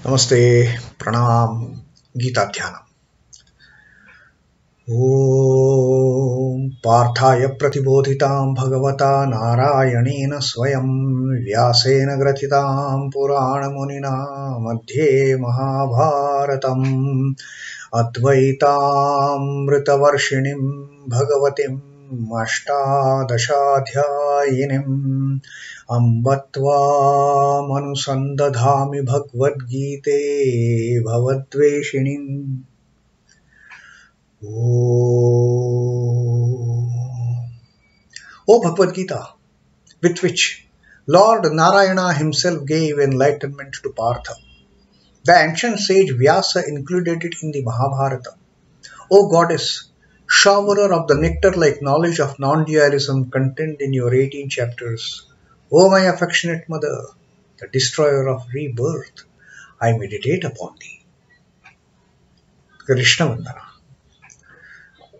Namaste, Pranam, Gita Dhyanam. Om Parthaya Pratibodhitam Bhagavata Narayanena Swayam Vyasena Gratitam Purana Munina Madhye Mahabharatam Advaitam Ritavarshinim Bhagavatim Ashtadashadhyayinim Ambatva manusandadhami Bhagavad Gite Bhavadveshinim. O Bhagavad Gita, with which Lord Narayana himself gave enlightenment to Partha, the ancient sage Vyasa included it in the Mahabharata. O Goddess, showerer of the nectar-like knowledge of non-dualism contained in your 18 chapters, O my affectionate mother, the destroyer of rebirth, I meditate upon thee. Krishna Vandana.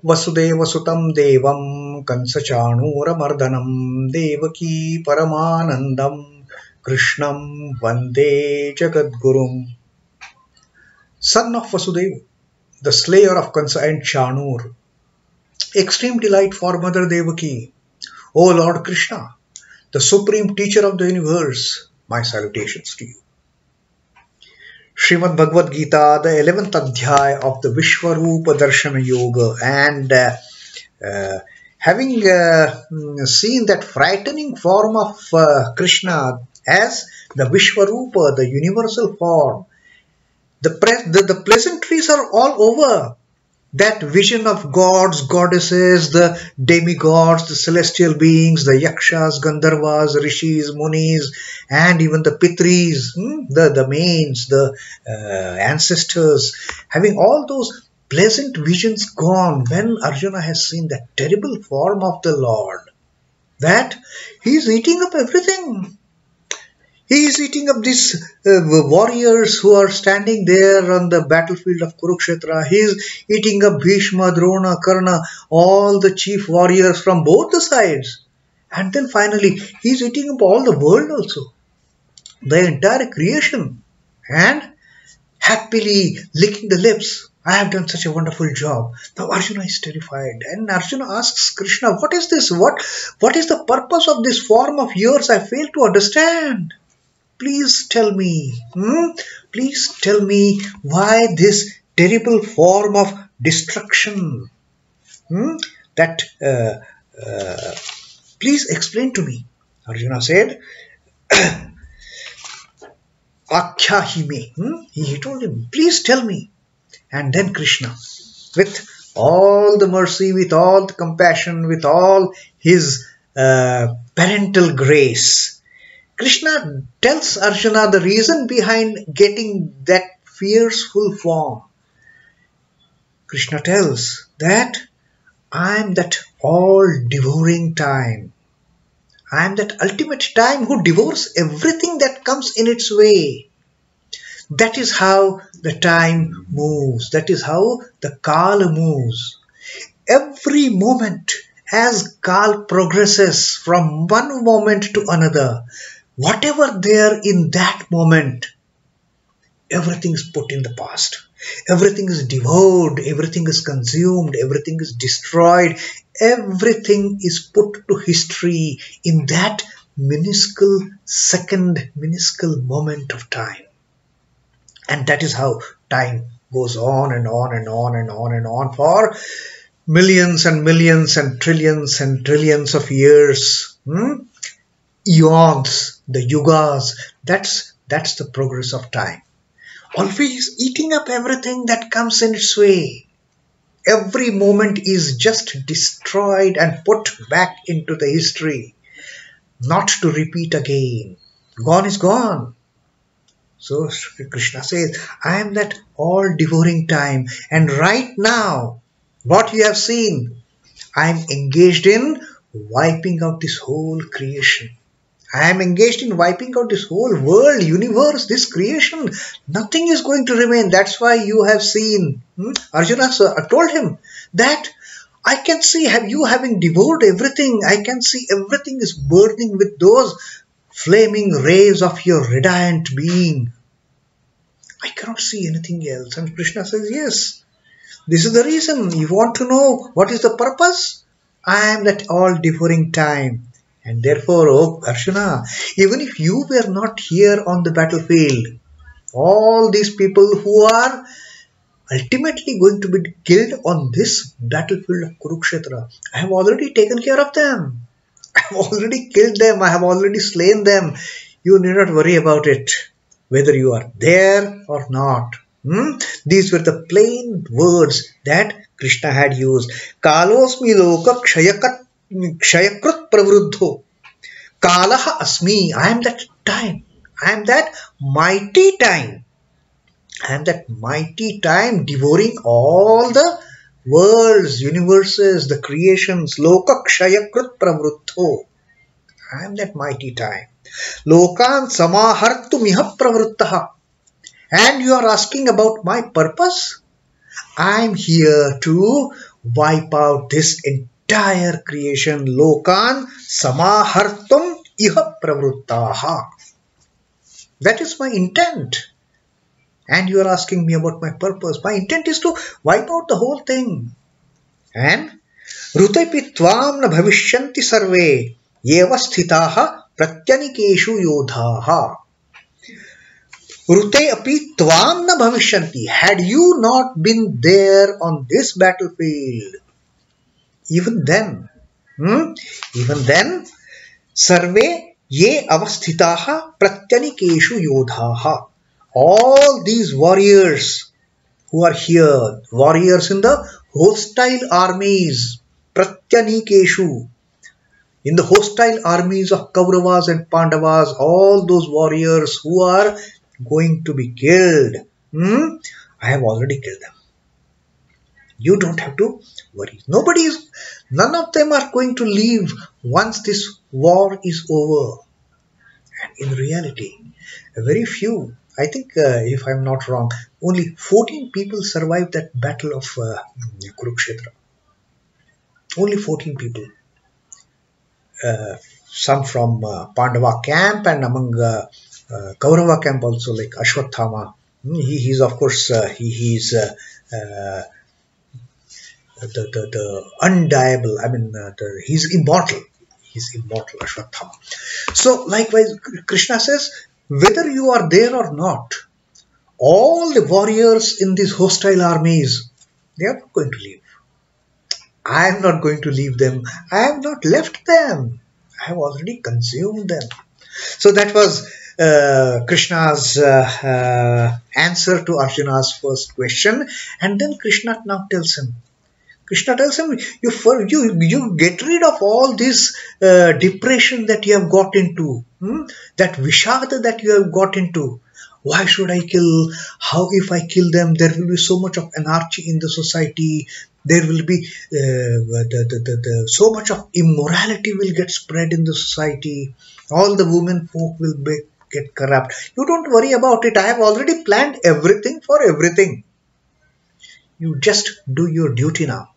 Vasudeva Sutam Devam Kansachanura Mardhanam Devaki Paramanandam Krishnam Vande Jagadgurum. Son of Vasudeva, the slayer of Kansa and Chanur, extreme delight for Mother Devaki, O Lord Krishna, the supreme teacher of the universe, my salutations to you. Srimad Bhagavad Gita, the 11th adhyaya of the Vishwarupa Darshana Yoga, and having seen that frightening form of Krishna as the Vishwarupa, the universal form, the pleasantries are all over. That vision of gods, goddesses, the demigods, the celestial beings, the yakshas, gandharvas, rishis, munis, and even the pitris, the mains, the ancestors, having all those pleasant visions gone when Arjuna has seen that terrible form of the Lord, that he is eating up everything. He is eating up these warriors who are standing there on the battlefield of Kurukshetra. He is eating up Bhishma, Drona, Karna, all the chief warriors from both the sides. And then finally, he is eating up all the world also, the entire creation, and happily licking the lips. I have done such a wonderful job. Now Arjuna is terrified, and Arjuna asks Krishna, what is this? What is the purpose of this form of yours? I fail to understand. Please tell me, please tell me why this terrible form of destruction, please explain to me. Arjuna said, Akhyahime, he told him, please tell me. And then Krishna, with all the mercy, with all the compassion, with all his parental grace, Krishna tells Arjuna the reason behind getting that fearful form. Krishna tells that I am that all-devouring time. I am that ultimate time who devours everything that comes in its way. That is how the time moves. That is how the Kala moves. Every moment, as Kal progresses from one moment to another, whatever there in that moment, everything is put in the past. Everything is devoured, everything is consumed, everything is destroyed, everything is put to history in that minuscule second, minuscule moment of time. And that is how time goes on and on and on and on and on for millions and millions and trillions of years. Eons, the yugas, that's the progress of time. Always eating up everything that comes in its way. Every moment is just destroyed and put back into the history, not to repeat again. Gone is gone. So Krishna says, I am that all-devouring time, and right now, what you have seen, I am engaged in wiping out this whole creation. I am engaged in wiping out this whole world, universe, this creation. Nothing is going to remain. That's why you have seen. Arjuna told him that I can see you having devoured everything. I can see everything is burning with those flaming rays of your radiant being. I cannot see anything else. And Krishna says, yes, this is the reason. You want to know what is the purpose? I am that all-devouring time. And therefore, oh Darshana, even if you were not here on the battlefield, all these people who are ultimately going to be killed on this battlefield of Kurukshetra, I have already taken care of them. I have already killed them. I have already slain them. You need not worry about it, whether you are there or not. These were the plain words that Krishna had used. Kalosmi loka kshayakrut pravruddho. Kalaha asmi. I am that time. I am that mighty time. I am that mighty time devouring all the worlds, universes, the creations. Loka kshayakrut pravruddho. I am that mighty time. Lokan samahartu miha pravruttaha. And you are asking about my purpose? I am here to wipe out this entire creation. Lokan samahartum iha pravruttaha. That is my intent. And you are asking me about my purpose. My intent is to wipe out the whole thing. And Rutaipi tvam na bhavishyanti sarve yeva sthitaha pratyanikeshu yodhaha. Rute api tvam na bhavishyanti. Had you not been there on this battlefield, even then, sarve ye avasthitaha pratyanikeshu yodhaha. All these warriors who are here, warriors in the hostile armies, pratyanikeshu, in the hostile armies of Kauravas and Pandavas, all those warriors who are going to be killed, I have already killed them. You don't have to worry. None of them are going to leave once this war is over. And in reality, very few, I think if I'm not wrong, only 14 people survived that battle of Kurukshetra. Only 14 people. Some from Pandava camp and among Kaurava camp also, like Ashwatthama. He's of course, he's the undiable, I mean, he's immortal. He's immortal, Ashwatthama. So likewise, Krishna says, whether you are there or not, all the warriors in these hostile armies, they are not going to leave. I am not going to leave them. I have not left them. I have already consumed them. So that was Krishna's answer to Arjuna's first question. And then Krishna now tells him, you get rid of all this depression that you have got into, that vishada that you have got into. Why should I kill? How if I kill them? There will be so much of anarchy in the society. There will be so much of immorality will get spread in the society. All the women folk will get corrupt. You don't worry about it. I have already planned everything for everything. You just do your duty now.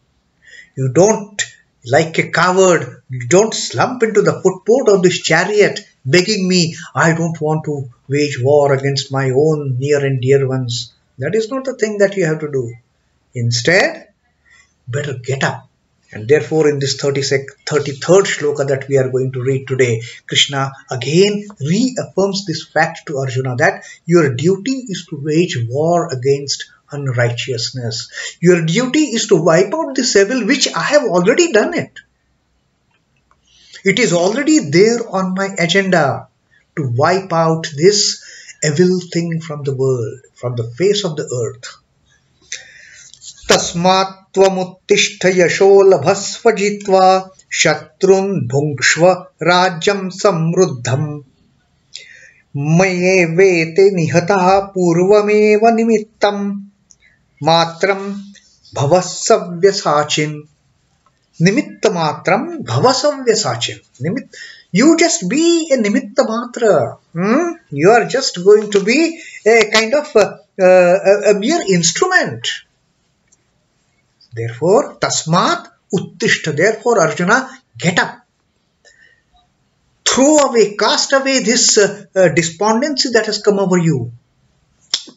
You don't, like a coward, you don't slump into the footboard of this chariot begging me, I don't want to wage war against my own near and dear ones. That is not the thing that you have to do. Instead, better get up. And therefore, in this 33rd shloka that we are going to read today, Krishna again reaffirms this fact to Arjuna that your duty is to wage war against unrighteousness. Your duty is to wipe out this evil, which I have already done it. It is already there on my agenda to wipe out this evil thing from the world, from the face of the earth. tasmāttvamuttiṣṭha yaśo labhasva jitvā śatrūn bhuṅkṣva rājyaṃ samṛddham mayaivaite nihatāḥ pūrvameva nimittamātraṃ bhava Savyasācin. Nimittamātraṃ bhava Savyasācin. You just be a nimittamātra. You are just going to be a kind of a mere instrument. Therefore, tasmāttvamuttiṣṭha. Therefore, Arjuna, get up. Throw away, cast away this despondency that has come over you.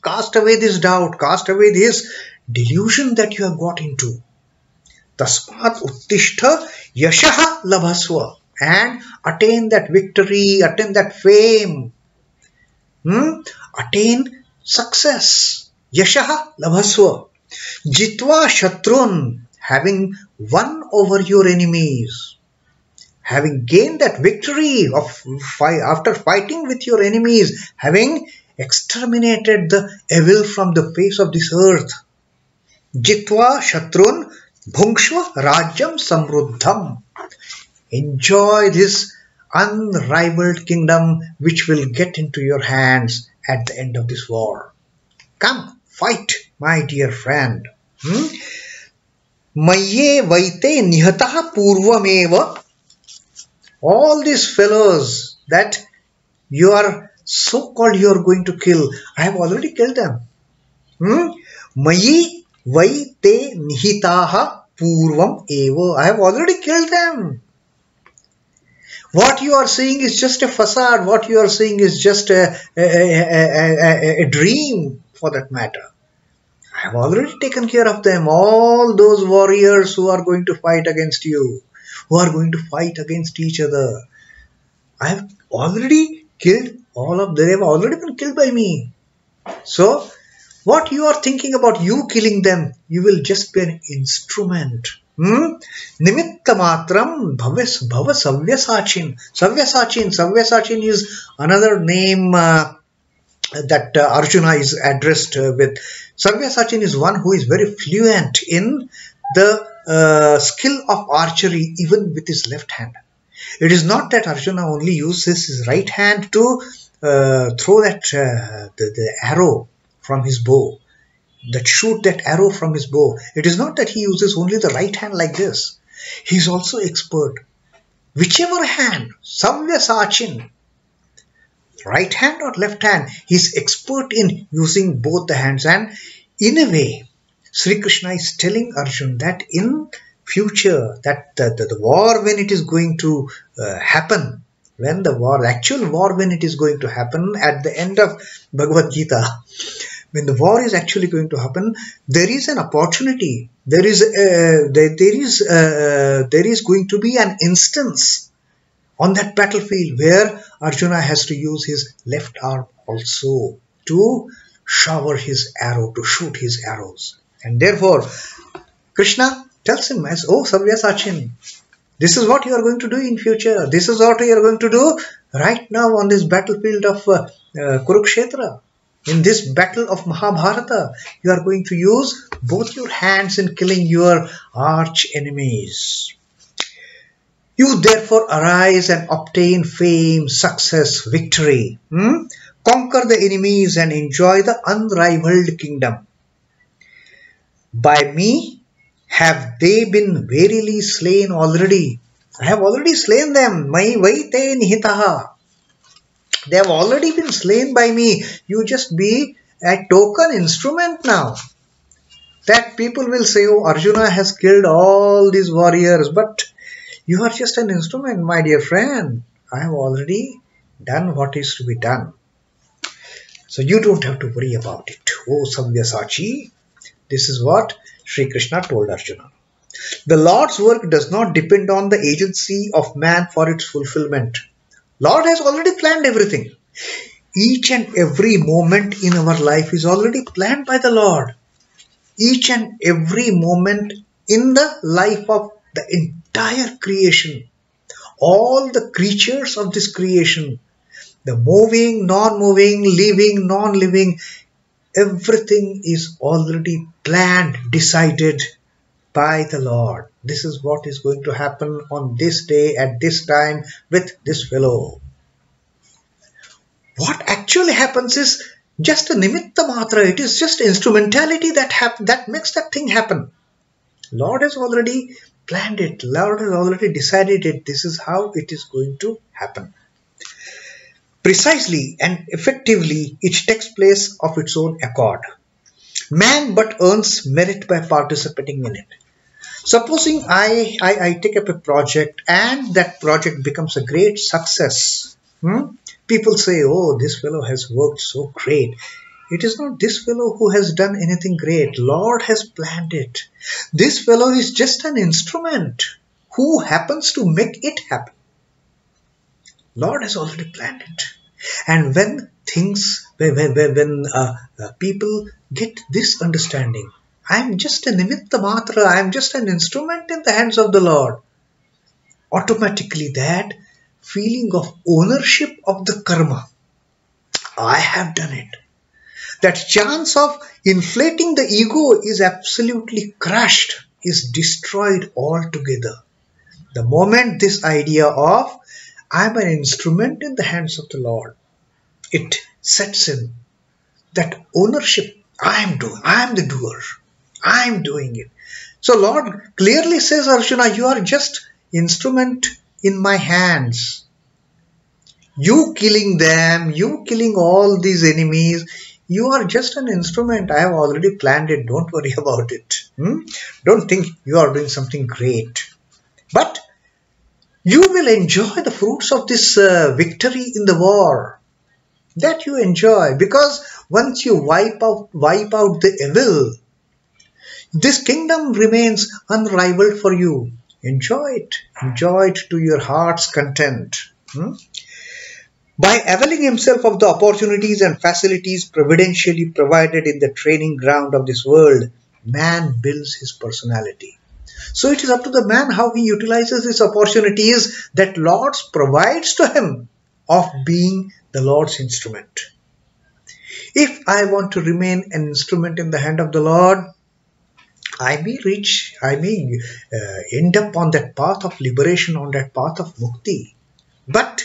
cast away this doubt, cast away this delusion that you have got into. Tasmāttvamuttiṣṭha yaśo labhasva, and attain that victory, attain that fame, attain success. Yaśo labhasva. Jitvā śatrūn, having won over your enemies, having gained that victory after fighting with your enemies, having exterminated the evil from the face of this earth. Jitvā śatrūn bhuṅkṣva rājyaṃ samṛddham. Enjoy this unrivaled kingdom which will get into your hands at the end of this war. Come, fight, my dear friend. Mayaivaite nihatāḥ pūrvameva. All these fellows that you are so-called you are going to kill, I have already killed them. Mayaivaite nihatāḥ pūrvameva. I have already killed them. What you are seeing is just a facade. What you are seeing is just a dream, for that matter. I have already taken care of them. All those warriors who are going to fight against you, who are going to fight against each other, I have already killed all of them. They have already been killed by me. So, what you are thinking about you killing them, you will just be an instrument. Nimittamātraṃ bhava Savyasācin. Savyasācin is another name that Arjuna is addressed with. Savyasacin is one who is very fluent in the skill of archery, even with his left hand. It is not that Arjuna only uses his right hand to throw that the arrow from his bow, shoot that arrow from his bow. It is not that he uses only the right hand like this. He is also expert. Whichever hand, Savyasacin, right hand or left hand, he is expert in using both the hands. And in a way, Sri Krishna is telling Arjuna that in future, that the war, when it is going to happen, when the war, actual war, when it is going to happen at the end of Bhagavad Gita, when the war is actually going to happen, there is an opportunity. There is going to be an instance on that battlefield where Arjuna has to use his left arm also to shower his arrow, to shoot his arrows. And therefore, Krishna tells him as, oh Savyasacin, this is what you are going to do in future. This is what you are going to do right now on this battlefield of Kurukshetra. In this battle of Mahabharata, you are going to use both your hands in killing your arch enemies. You therefore arise and obtain fame, success, victory. Conquer the enemies and enjoy the unrivaled kingdom. By me have they been verily slain already. I have already slain them. Mayaivaite nihatāḥ. They have already been slain by me. You just be a token instrument now. That people will say, oh, Arjuna has killed all these warriors, but you are just an instrument, my dear friend. I have already done what is to be done. So you don't have to worry about it. Oh, Savyasacin, this is what Sri Krishna told Arjuna. The Lord's work does not depend on the agency of man for its fulfillment. Lord has already planned everything. Each and every moment in our life is already planned by the Lord. Each and every moment in the life of the entire creation, all the creatures of this creation, the moving, non-moving, living, non-living, everything is already planned, decided by the Lord. This is what is going to happen on this day at this time with this fellow. What actually happens is just a nimittamātraṃ. It is just instrumentality that makes that thing happen. Lord has already planned it. Lord has already decided it. This is how it is going to happen. Precisely and effectively, it takes place of its own accord. Man but earns merit by participating in it. Supposing I take up a project and that project becomes a great success. People say, oh, this fellow has worked so great. It is not this fellow who has done anything great. Lord has planned it. This fellow is just an instrument who happens to make it happen. Lord has already planned it. And when people get this understanding, I am just a nimittamātraṃ, I am just an instrument in the hands of the Lord, automatically that feeling of ownership of the karma, I have done it, that chance of inflating the ego is absolutely crushed, is destroyed altogether. The moment this idea of I am an instrument in the hands of the Lord, it sets in, that ownership, I am the doer, I am doing it. So Lord clearly says, Arjuna, you are just instrument in my hands. You killing them, you killing all these enemies, you are just an instrument. I have already planned it. Don't worry about it. Don't think you are doing something great. But you will enjoy the fruits of this victory in the war. That you enjoy. Because once you wipe out the evil, this kingdom remains unrivaled for you. Enjoy it. Enjoy it to your heart's content. By availing himself of the opportunities and facilities providentially provided in the training ground of this world, man builds his personality. So it is up to the man how he utilizes his opportunities that Lord provides to him of being the Lord's instrument. If I want to remain an instrument in the hand of the Lord, I may end up on that path of liberation, on that path of mukti. But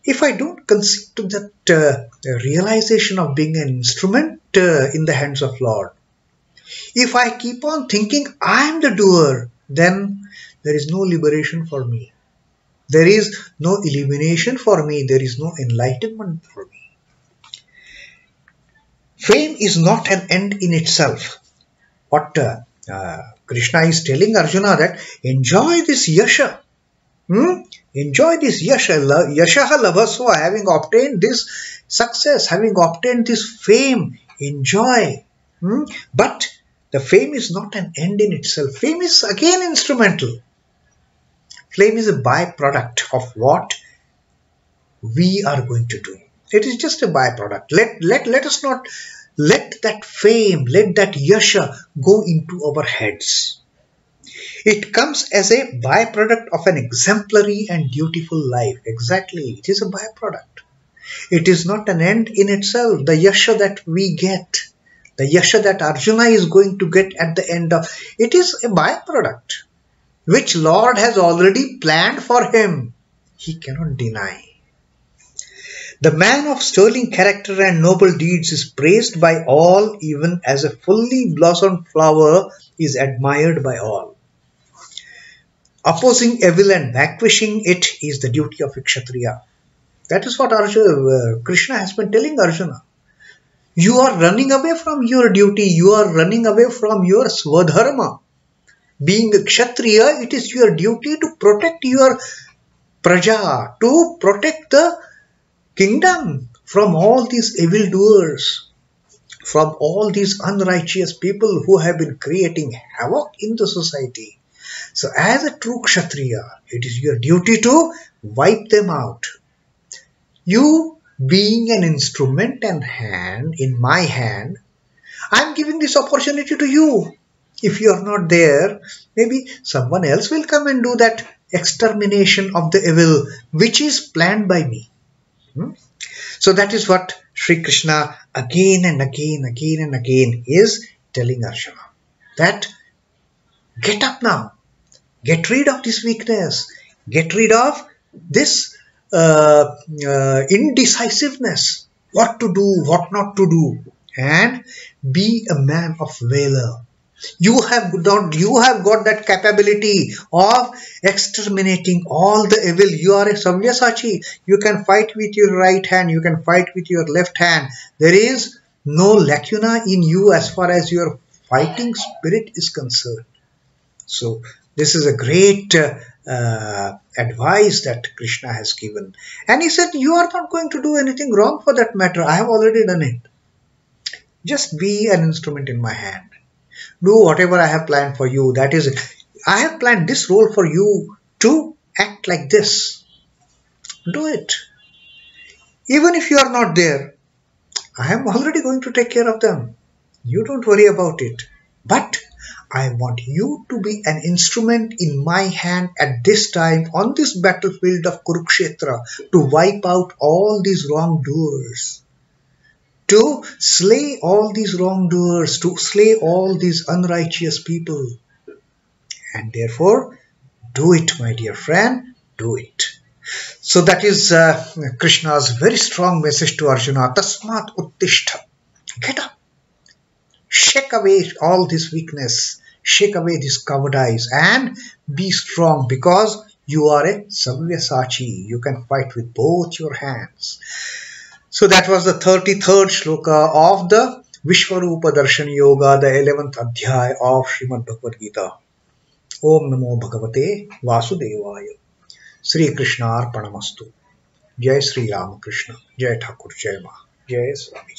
if I don't concede to that realization of being an instrument in the hands of Lord, if I keep on thinking I am the doer, then there is no liberation for me. There is no illumination for me. There is no enlightenment for me. Fame is not an end in itself. What Krishna is telling Arjuna, that enjoy this yaśo. Enjoy this yaśo, labhasva, having obtained this success, having obtained this fame, enjoy. But the fame is not an end in itself. Fame is again instrumental. Fame is a byproduct of what we are going to do. It is just a byproduct. Let us not let that fame, let that yaśo go into our heads. It comes as a byproduct of an exemplary and dutiful life. Exactly, it is a byproduct. It is not an end in itself. The yaśo that we get, the yaśo that Arjuna is going to get at the end of, it is a byproduct which Lord has already planned for him. He cannot deny. The man of sterling character and noble deeds is praised by all, even as a fully blossomed flower is admired by all. Opposing evil and vanquishing it is the duty of a kshatriya. That is what Krishna has been telling Arjuna. You are running away from your duty. You are running away from your svadharma. Being a kshatriya, it is your duty to protect your praja, to protect the kingdom from all these evildoers, from all these unrighteous people who have been creating havoc in the society. So as a true kshatriya, it is your duty to wipe them out. You being an instrument and hand, in my hand, I am giving this opportunity to you. If you are not there, maybe someone else will come and do that extermination of the evil which is planned by me. So that is what Sri Krishna again and again is telling Arjuna. That get up now. Get rid of this weakness. Get rid of this indecisiveness. What to do, what not to do. And be a man of valor. You have got that capability of exterminating all the evil. You are a Savyasacin. You can fight with your right hand. You can fight with your left hand. There is no lacuna in you as far as your fighting spirit is concerned. So this is a great advice that Krishna has given. And he said, you are not going to do anything wrong for that matter. I have already done it. Just be an instrument in my hand. Do whatever I have planned for you. That is it. I have planned this role for you to act like this. Do it. Even if you are not there, I am already going to take care of them. You don't worry about it. But I want you to be an instrument in my hand at this time on this battlefield of Kurukshetra to wipe out all these wrongdoers, to slay all these wrongdoers, to slay all these unrighteous people. And therefore, do it, my dear friend, do it. So that is Krishna's very strong message to Arjuna. Tasmāttvamuttiṣṭha. Get up. Shake away all this weakness. Shake away this cowardice and be strong, because you are a Savyasācin. You can fight with both your hands. So that was the 33rd shloka of the Vishwarupa Darshan Yoga, the 11th adhyay of Srimad Bhagavad Gita. Om Namo Bhagavate Vasudevaya. Sri Krishna Arpanamastu. Jai Sri Ramakrishna. Jai Thakur Jai Ma. Jai Swami.